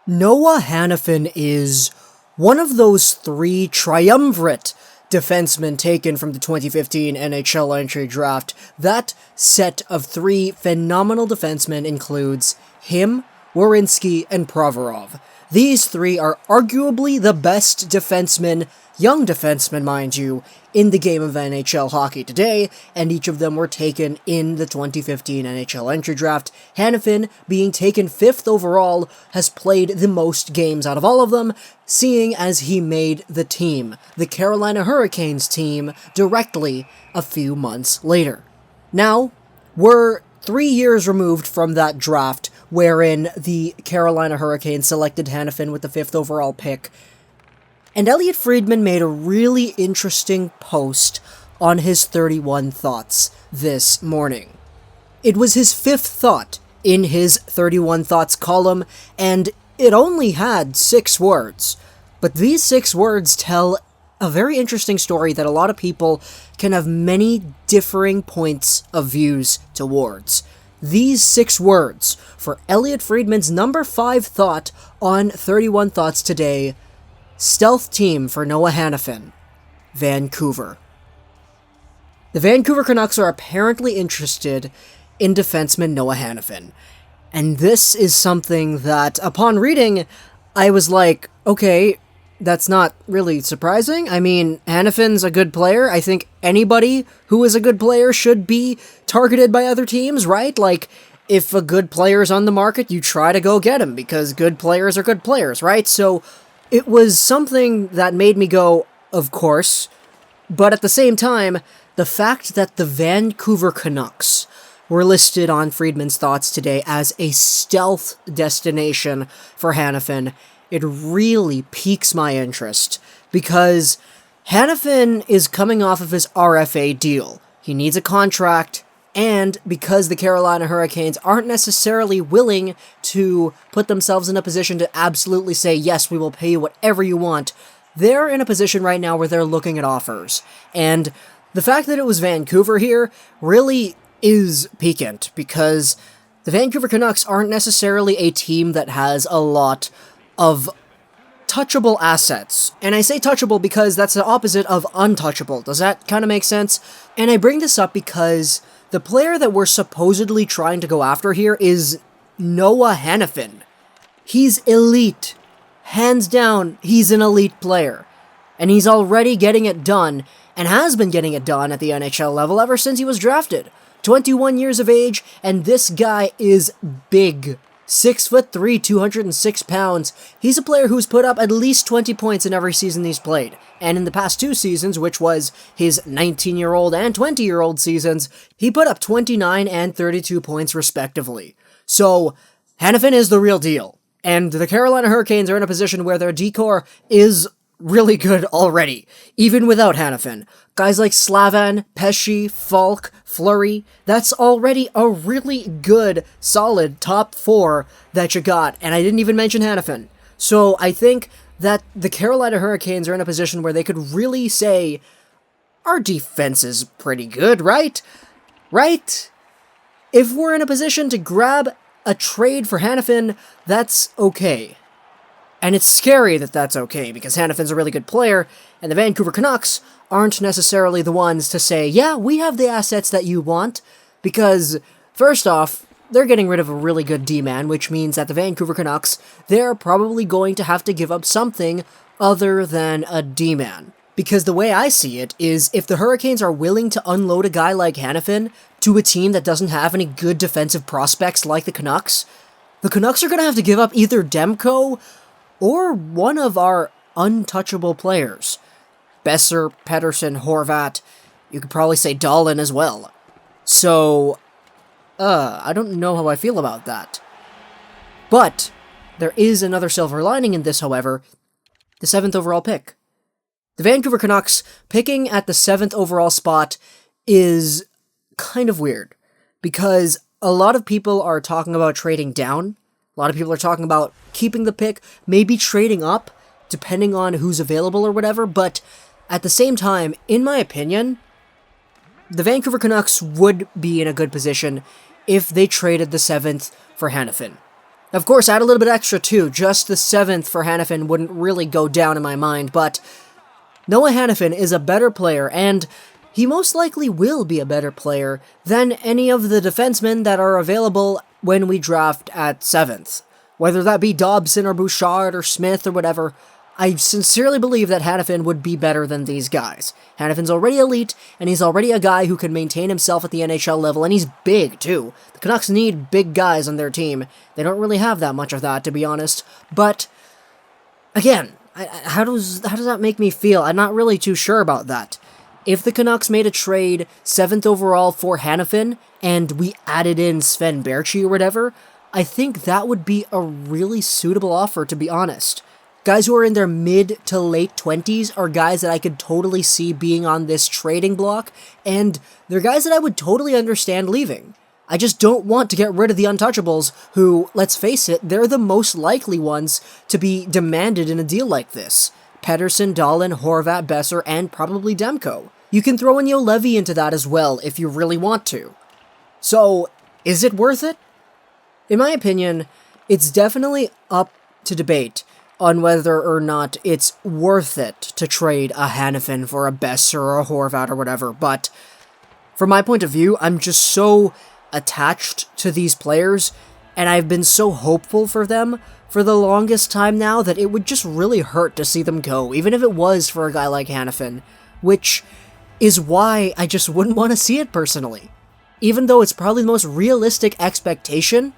Noah Hanifin is one of those three triumvirate defensemen taken from the 2015 NHL entry draft. That set of three phenomenal defensemen includes him, Werenski, and Provorov. These three are arguably the best defensemen, young defensemen mind you, in the game of NHL hockey today, and each of them were taken in the 2015 NHL entry draft. Hanifin, being taken 5th overall, has played the most games out of all of them, seeing as he made the team, the Carolina Hurricanes team, directly a few months later. Now, we're 3 years removed from that draft, wherein the Carolina Hurricanes selected Hanifin with the 5th overall pick, and Elliotte Friedman made a really interesting post on his 31 thoughts this morning. It was his 5th thought in his 31 thoughts column, and it only had 6 words. But these 6 words tell a very interesting story that a lot of people can have many differing points of views towards. These 6 words for Elliotte Friedman's number 5 thought on 31 Thoughts today: stealth team for Noah Hanifin, Vancouver. The Vancouver Canucks are apparently interested in defenseman Noah Hanifin. And this is something that, upon reading, I was like, okay, that's not really surprising. I mean, Hanifin's a good player. I think anybody who is a good player should be targeted by other teams, right? Like, if a good player's on the market, you try to go get him, because good players are good players, right? So it was something that made me go, of course, but at the same time, the fact that the Vancouver Canucks were listed on Friedman's thoughts today as a stealth destination for Hanifin, it really piques my interest, because Hanifin is coming off of his RFA deal. He needs a contract, and because the Carolina Hurricanes aren't necessarily willing to put themselves in a position to absolutely say, yes, we will pay you whatever you want, they're in a position right now where they're looking at offers. And the fact that it was Vancouver here really is piquant, because the Vancouver Canucks aren't necessarily a team that has a lot of touchable assets. And I say touchable because that's the opposite of untouchable. Does that kind of make sense? And I bring this up because the player that we're supposedly trying to go after here is Noah Hanifin. He's elite. Hands down, he's an elite player. And he's already getting it done, and has been getting it done at the NHL level ever since he was drafted. 21 years of age, and this guy is big. 6'3", 206 pounds. He's a player who's put up at least 20 points in every season he's played. And in the past 2 seasons, which was his 19-year-old and 20-year-old seasons, he put up 29 and 32 points respectively. So, Hanifin is the real deal. And the Carolina Hurricanes are in a position where their decor is really good already, even without Hanifin. Guys like Slavan, Pesci, Falk, Fleury, that's already a really good, solid top 4 that you got, and I didn't even mention Hanifin. So I think that the Carolina Hurricanes are in a position where they could really say, our defense is pretty good, right? Right? If we're in a position to grab a trade for Hanifin, that's okay. And it's scary that that's okay, because Hanifin's a really good player, and the Vancouver Canucks aren't necessarily the ones to say, yeah, we have the assets that you want, because, first off, they're getting rid of a really good D-man, which means that the Vancouver Canucks, they're probably going to have to give up something other than a D-man. Because the way I see it is, if the Hurricanes are willing to unload a guy like Hanifin to a team that doesn't have any good defensive prospects like the Canucks are going to have to give up either Demko or one of our untouchable players. Besser, Pettersson, Horvat, you could probably say Dahlin as well. So, I don't know how I feel about that. But, there is another silver lining in this, however, the 7th overall pick. The Vancouver Canucks picking at the 7th overall spot is kind of weird, because a lot of people are talking about trading down. A lot of people are talking about keeping the pick, maybe trading up, depending on who's available or whatever, but at the same time, in my opinion, the Vancouver Canucks would be in a good position if they traded the 7th for Hanifin. Of course, add a little bit extra too. Just the 7th for Hanifin wouldn't really go down in my mind, but Noah Hanifin is a better player, and he most likely will be a better player than any of the defensemen that are available when we draft at 7th. Whether that be Dobson or Bouchard or Smith or whatever, I sincerely believe that Hanifin would be better than these guys. Hanifin's already elite, and he's already a guy who can maintain himself at the NHL level, and he's big, too. The Canucks need big guys on their team. They don't really have that much of that, to be honest. But, again, how does that make me feel? I'm not really too sure about that. If the Canucks made a trade 7th overall for Hanifin, and we added in Sven Baertschi or whatever, I think that would be a really suitable offer, to be honest. Guys who are in their mid to late 20s are guys that I could totally see being on this trading block, and they're guys that I would totally understand leaving. I just don't want to get rid of the untouchables who, let's face it, they're the most likely ones to be demanded in a deal like this. Pettersson, Dahlin, Horvat, Besser, and probably Demko. You can throw in Juolevi into that as well if you really want to. So, is it worth it? In my opinion, it's definitely up to debate on whether or not it's worth it to trade a Hanifin for a Besser or a Horvat or whatever, but from my point of view, I'm just so attached to these players, and I've been so hopeful for them for the longest time now that it would just really hurt to see them go, even if it was for a guy like Hanifin, which is why I just wouldn't want to see it personally. Even though it's probably the most realistic expectation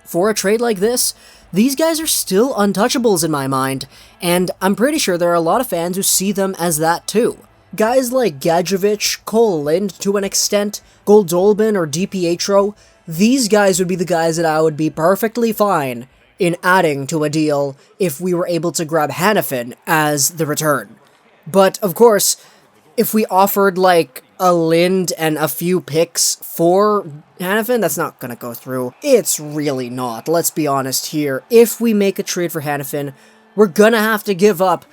for a trade like this, these guys are still untouchables in my mind, and I'm pretty sure there are a lot of fans who see them as that too. Guys like Gadjevich, Cole Lind to an extent, Goldolbin or DiPietro, these guys would be the guys that I would be perfectly fine in adding to a deal if we were able to grab Hanifin as the return. But, of course, if we offered, like, a Lind and a few picks for Hanifin, that's not gonna go through. It's really not, let's be honest here. If we make a trade for Hanifin, we're gonna have to give up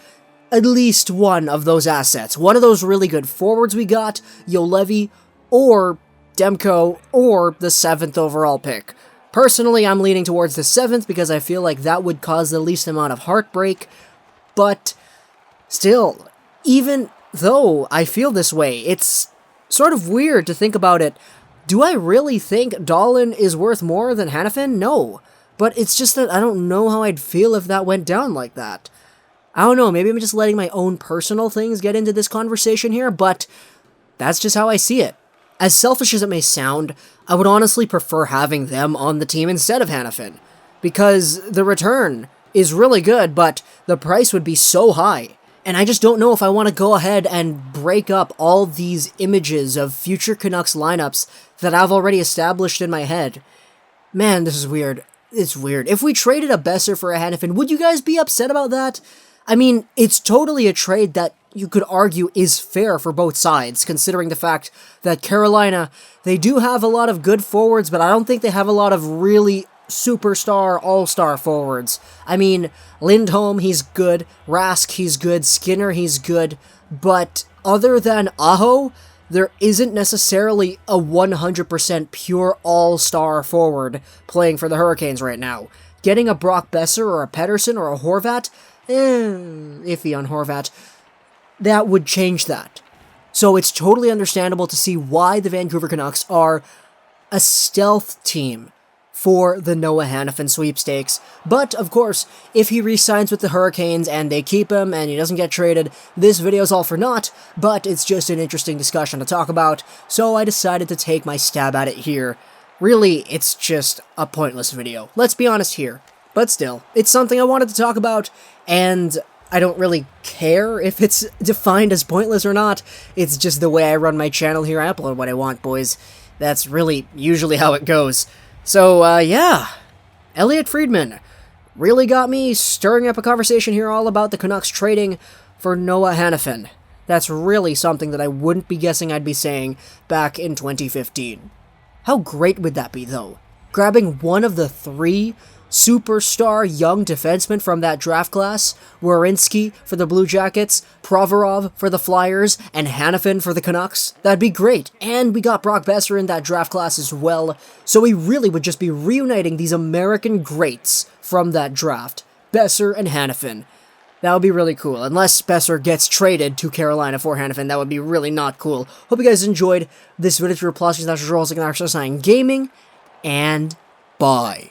at least one of those assets. One of those really good forwards we got, Juolevi, or Demko, or the 7th overall pick. Personally, I'm leaning towards the 7th because I feel like that would cause the least amount of heartbreak, but still, even though I feel this way, it's sort of weird to think about it. Do I really think Dahlin is worth more than Hanifin? No. But it's just that I don't know how I'd feel if that went down like that. I don't know, maybe I'm just letting my own personal things get into this conversation here, but that's just how I see it. As selfish as it may sound, I would honestly prefer having them on the team instead of Hanifin, because the return is really good, but the price would be so high. And I just don't know if I want to go ahead and break up all these images of future Canucks lineups that I've already established in my head. Man, this is weird. It's weird. If we traded a Besser for a Hanifin, would you guys be upset about that? I mean, it's totally a trade that you could argue is fair for both sides, considering the fact that Carolina, they do have a lot of good forwards, but I don't think they have a lot of really superstar, all-star forwards. I mean, Lindholm, he's good, Rask, he's good, Skinner, he's good, but other than Aho, there isn't necessarily a 100% pure all-star forward playing for the Hurricanes right now. Getting a Brock Besser or a Pettersson or a Horvat, iffy on Horvat, that would change that. So it's totally understandable to see why the Vancouver Canucks are a stealth team for the Noah Hanifin sweepstakes. But, of course, if he re-signs with the Hurricanes and they keep him and he doesn't get traded, this video's all for naught, but it's just an interesting discussion to talk about, so I decided to take my stab at it here. Really, it's just a pointless video. Let's be honest here. But still, it's something I wanted to talk about, and I don't really care if it's defined as pointless or not. It's just the way I run my channel here. I upload what I want, boys. That's really usually how it goes. So, yeah, Elliotte Friedman really got me stirring up a conversation here all about the Canucks trading for Noah Hanifin. That's really something that I wouldn't be guessing I'd be saying back in 2015. How great would that be, though? Grabbing one of the 3 superstar young defensemen from that draft class, Werenski for the Blue Jackets, Provorov for the Flyers, and Hanifin for the Canucks, that'd be great. And we got Brock Besser in that draft class as well, so we really would just be reuniting these American greats from that draft, Besser and Hanifin. That would be really cool. Unless Besser gets traded to Carolina for Hanifin, that would be really not cool. Hope you guys enjoyed this video. Gaming, and bye.